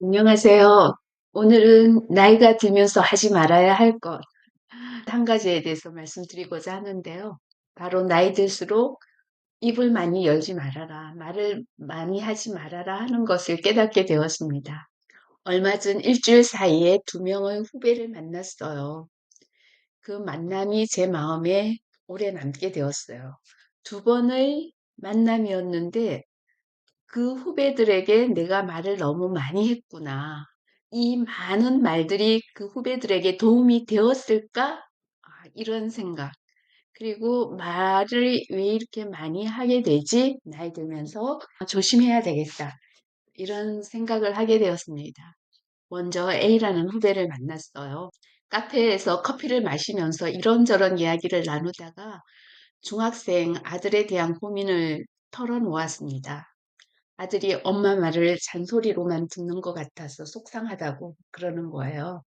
안녕하세요. 오늘은 나이가 들면서 하지 말아야 할 것 한 가지에 대해서 말씀드리고자 하는데요. 바로 나이 들수록 입을 많이 열지 말아라, 말을 많이 하지 말아라 하는 것을 깨닫게 되었습니다. 얼마 전 일주일 사이에 두 명의 후배를 만났어요. 그 만남이 제 마음에 오래 남게 되었어요. 두 번의 만남이었는데 그 후배들에게 '내가 말을 너무 많이 했구나. 이 많은 말들이 그 후배들에게 도움이 되었을까?' 이런 생각. 그리고 '말을 왜 이렇게 많이 하게 되지? 나이 들면서 조심해야 되겠다.' 이런 생각을 하게 되었습니다. 먼저 A라는 후배를 만났어요. 카페에서 커피를 마시면서 이런저런 이야기를 나누다가 중학생 아들에 대한 고민을 털어놓았습니다. 아들이 엄마 말을 잔소리로만 듣는 것 같아서 속상하다고 그러는 거예요.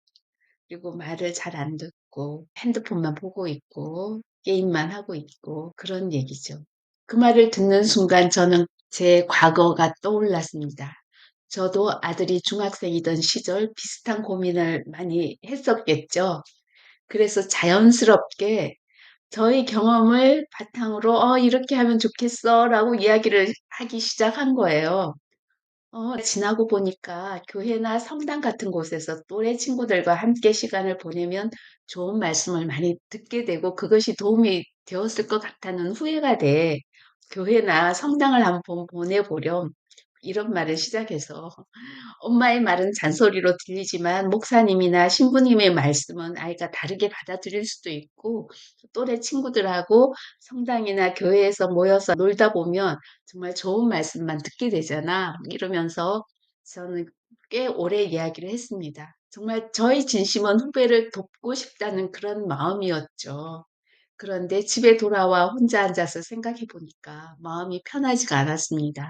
그리고 말을 잘 안 듣고 핸드폰만 보고 있고 게임만 하고 있고 그런 얘기죠. 그 말을 듣는 순간 저는 제 과거가 떠올랐습니다. 저도 아들이 중학생이던 시절 비슷한 고민을 많이 했었겠죠. 그래서 자연스럽게 저의 경험을 바탕으로 이렇게 하면 좋겠어 라고 이야기를 하기 시작한 거예요. 지나고 보니까 교회나 성당 같은 곳에서 또래 친구들과 함께 시간을 보내면 좋은 말씀을 많이 듣게 되고 그것이 도움이 되었을 것 같다는 후회가 돼. 교회나 성당을 한번 보내보렴. 이런 말을 시작해서 엄마의 말은 잔소리로 들리지만 목사님이나 신부님의 말씀은 아이가 다르게 받아들일 수도 있고 또래 친구들하고 성당이나 교회에서 모여서 놀다 보면 정말 좋은 말씀만 듣게 되잖아. 이러면서 저는 꽤 오래 이야기를 했습니다. 정말 저의 진심은 후배를 돕고 싶다는 그런 마음이었죠. 그런데 집에 돌아와 혼자 앉아서 생각해 보니까 마음이 편하지가 않았습니다.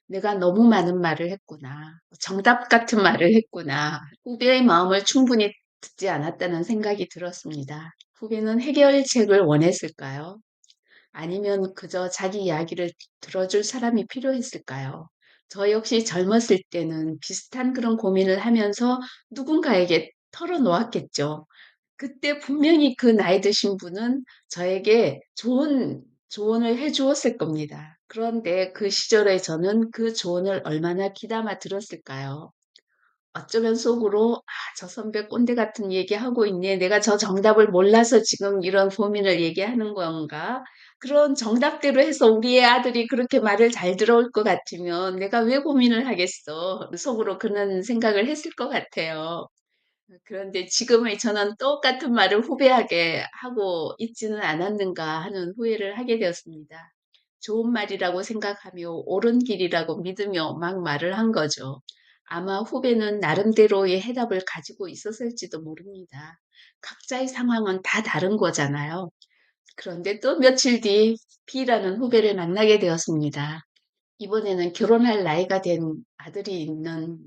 내가 너무 많은 말을 했구나. 정답 같은 말을 했구나. 후배의 마음을 충분히 듣지 않았다는 생각이 들었습니다. 후배는 해결책을 원했을까요? 아니면 그저 자기 이야기를 들어줄 사람이 필요했을까요? 저 역시 젊었을 때는 비슷한 그런 고민을 하면서 누군가에게 털어놓았겠죠. 그때 분명히 그 나이 드신 분은 저에게 좋은 조언을 해 주었을 겁니다. 그런데 그 시절에 저는 그 조언을 얼마나 귀담아 들었을까요? 어쩌면 속으로 '아 저 선배 꼰대 같은 얘기하고 있네. 내가 저 정답을 몰라서 지금 이런 고민을 얘기하는 건가? 그런 정답대로 해서 우리의 아들이 그렇게 말을 잘 들어올 것 같으면 내가 왜 고민을 하겠어.' 속으로 그런 생각을 했을 것 같아요. 그런데 지금의 저는 똑같은 말을 후배에게 하고 있지는 않았는가 하는 후회를 하게 되었습니다. 좋은 말이라고 생각하며 옳은 길이라고 믿으며 막 말을 한 거죠. 아마 후배는 나름대로의 해답을 가지고 있었을지도 모릅니다. 각자의 상황은 다 다른 거잖아요. 그런데 또 며칠 뒤 B라는 후배를 만나게 되었습니다. 이번에는 결혼할 나이가 된 아들이 있는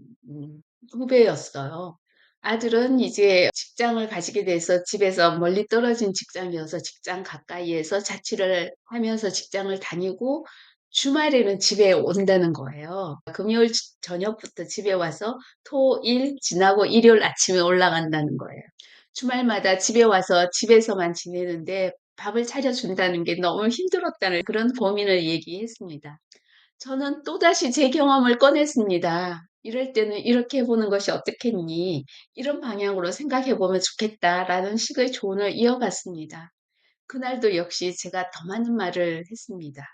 후배였어요. 아들은 이제 직장을 가지게 돼서 집에서 멀리 떨어진 직장이어서 직장 가까이에서 자취를 하면서 직장을 다니고 주말에는 집에 온다는 거예요. 금요일 저녁부터 집에 와서 토, 일 지나고 일요일 아침에 올라간다는 거예요. 주말마다 집에 와서 집에서만 지내는데 밥을 차려준다는 게 너무 힘들었다는 그런 고민을 얘기했습니다. 저는 또다시 제 경험을 꺼냈습니다. "이럴 때는 이렇게 해 보는 것이 어떻겠니? 이런 방향으로 생각해 보면 좋겠다."라는 식의 조언을 이어갔습니다. 그날도 역시 제가 더 많은 말을 했습니다.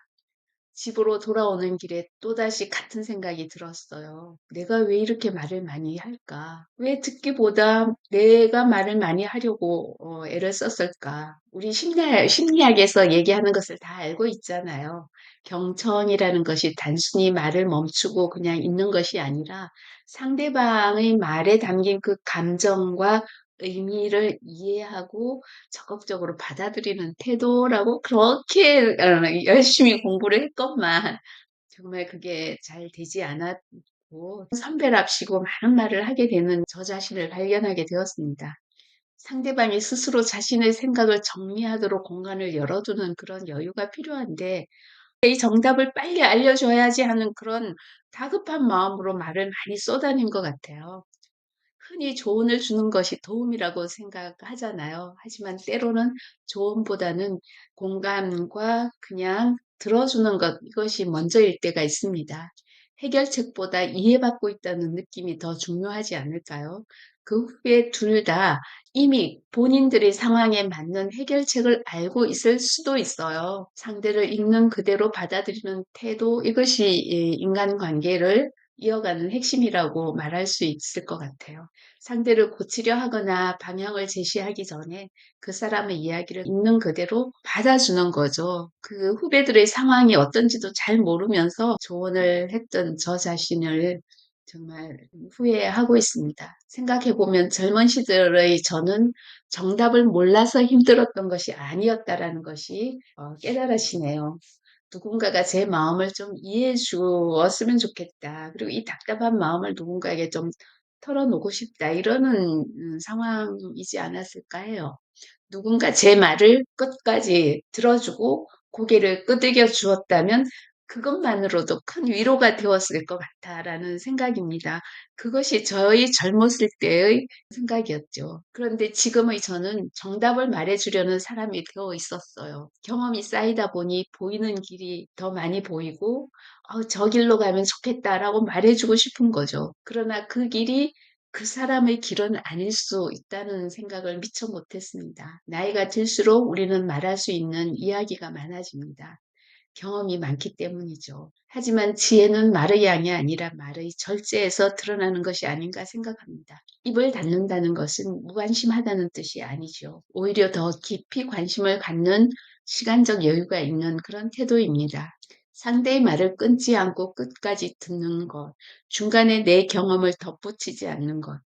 집으로 돌아오는 길에 또다시 같은 생각이 들었어요. '내가 왜 이렇게 말을 많이 할까? 왜 듣기보다 내가 말을 많이 하려고 애를 썼을까?' 우리 심리학에서 얘기하는 것을 다 알고 있잖아요. 경청이라는 것이 단순히 말을 멈추고 그냥 있는 것이 아니라 상대방의 말에 담긴 그 감정과 의미를 이해하고 적극적으로 받아들이는 태도라고 그렇게 열심히 공부를 했건만 정말 그게 잘 되지 않았고 선배랍시고 많은 말을 하게 되는 저 자신을 발견하게 되었습니다. 상대방이 스스로 자신의 생각을 정리하도록 공간을 열어두는 그런 여유가 필요한데 이 정답을 빨리 알려줘야지 하는 그런 다급한 마음으로 말을 많이 쏟아낸 것 같아요. 흔히 조언을 주는 것이 도움이라고 생각하잖아요. 하지만 때로는 조언보다는 공감과 그냥 들어주는 것, 이것이 먼저일 때가 있습니다. 해결책보다 이해받고 있다는 느낌이 더 중요하지 않을까요? 그 후에 둘 다 이미 본인들의 상황에 맞는 해결책을 알고 있을 수도 있어요. 상대를 있는 그대로 받아들이는 태도, 이것이 인간관계를 이어가는 핵심이라고 말할 수 있을 것 같아요. 상대를 고치려 하거나 방향을 제시하기 전에 그 사람의 이야기를 있는 그대로 받아주는 거죠. 그 후배들의 상황이 어떤지도 잘 모르면서 조언을 했던 저 자신을 정말 후회하고 있습니다. 생각해보면 젊은 시절의 저는 정답을 몰라서 힘들었던 것이 아니었다라는 것이 깨달아지네요. 누군가가 제 마음을 좀 이해해 주었으면 좋겠다. 그리고 이 답답한 마음을 누군가에게 좀 털어놓고 싶다. 이러는 상황이지 않았을까 해요. 누군가 제 말을 끝까지 들어주고 고개를 끄덕여 주었다면 그것만으로도 큰 위로가 되었을 것 같다라는 생각입니다. 그것이 저의 젊었을 때의 생각이었죠. 그런데 지금의 저는 정답을 말해주려는 사람이 되어 있었어요. 경험이 쌓이다 보니 보이는 길이 더 많이 보이고, 저 길로 가면 좋겠다라고 말해주고 싶은 거죠. 그러나 그 길이 그 사람의 길은 아닐 수 있다는 생각을 미처 못했습니다. 나이가 들수록 우리는 말할 수 있는 이야기가 많아집니다. 경험이 많기 때문이죠. 하지만 지혜는 말의 양이 아니라 말의 절제에서 드러나는 것이 아닌가 생각합니다. 입을 닫는다는 것은 무관심하다는 뜻이 아니죠. 오히려 더 깊이 관심을 갖는 시간적 여유가 있는 그런 태도입니다. 상대의 말을 끊지 않고 끝까지 듣는 것, 중간에 내 경험을 덧붙이지 않는 것,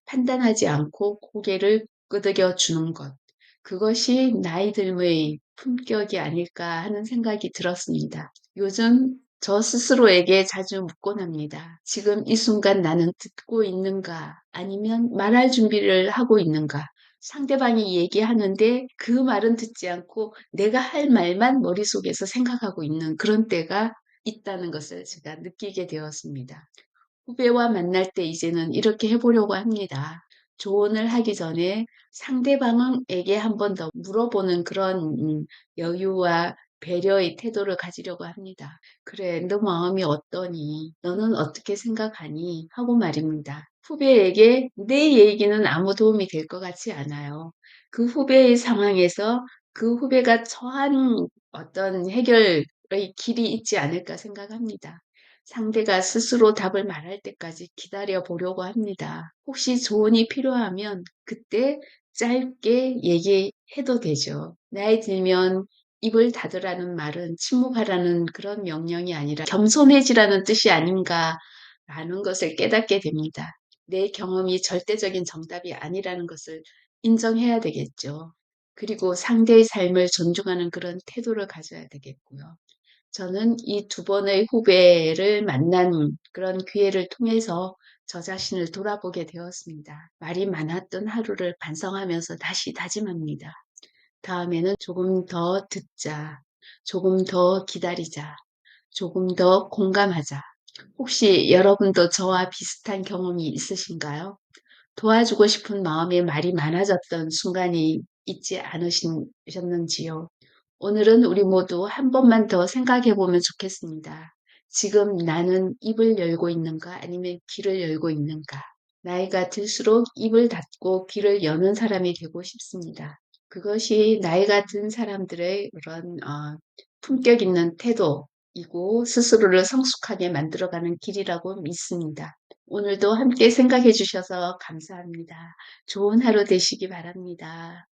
판단하지 않고 고개를 끄덕여 주는 것. 그것이 나이 들의 품격이 아닐까 하는 생각이 들었습니다. 요즘 저 스스로에게 자주 묻곤 합니다. 지금 이 순간 나는 듣고 있는가? 아니면 말할 준비를 하고 있는가? 상대방이 얘기하는데 그 말은 듣지 않고 내가 할 말만 머릿속에서 생각하고 있는 그런 때가 있다는 것을 제가 느끼게 되었습니다. 후배와 만날 때 이제는 이렇게 해보려고 합니다. 조언을 하기 전에 상대방에게 한 번 더 물어보는 그런 여유와 배려의 태도를 가지려고 합니다. 그래, 너 마음이 어떠니? 너는 어떻게 생각하니? 하고 말입니다. 후배에게 내 얘기는 아무 도움이 될 것 같지 않아요. 그 후배의 상황에서 그 후배가 처한 어떤 해결의 길이 있지 않을까 생각합니다. 상대가 스스로 답을 말할 때까지 기다려 보려고 합니다. 혹시 조언이 필요하면 그때 짧게 얘기해도 되죠. 나이 들면 입을 닫으라는 말은 침묵하라는 그런 명령이 아니라 겸손해지라는 뜻이 아닌가라는 것을 깨닫게 됩니다. 내 경험이 절대적인 정답이 아니라는 것을 인정해야 되겠죠. 그리고 상대의 삶을 존중하는 그런 태도를 가져야 되겠고요. 저는 이 두 번의 후배를 만난 그런 기회를 통해서 저 자신을 돌아보게 되었습니다. 말이 많았던 하루를 반성하면서 다시 다짐합니다. 다음에는 조금 더 듣자, 조금 더 기다리자, 조금 더 공감하자. 혹시 여러분도 저와 비슷한 경험이 있으신가요? 도와주고 싶은 마음에 말이 많아졌던 순간이 있지 않으셨는지요? 오늘은 우리 모두 한 번만 더 생각해 보면 좋겠습니다. 지금 나는 입을 열고 있는가 아니면 귀를 열고 있는가? 나이가 들수록 입을 닫고 귀를 여는 사람이 되고 싶습니다. 그것이 나이가 든 사람들의 그런 품격 있는 태도이고 스스로를 성숙하게 만들어가는 길이라고 믿습니다. 오늘도 함께 생각해 주셔서 감사합니다. 좋은 하루 되시기 바랍니다.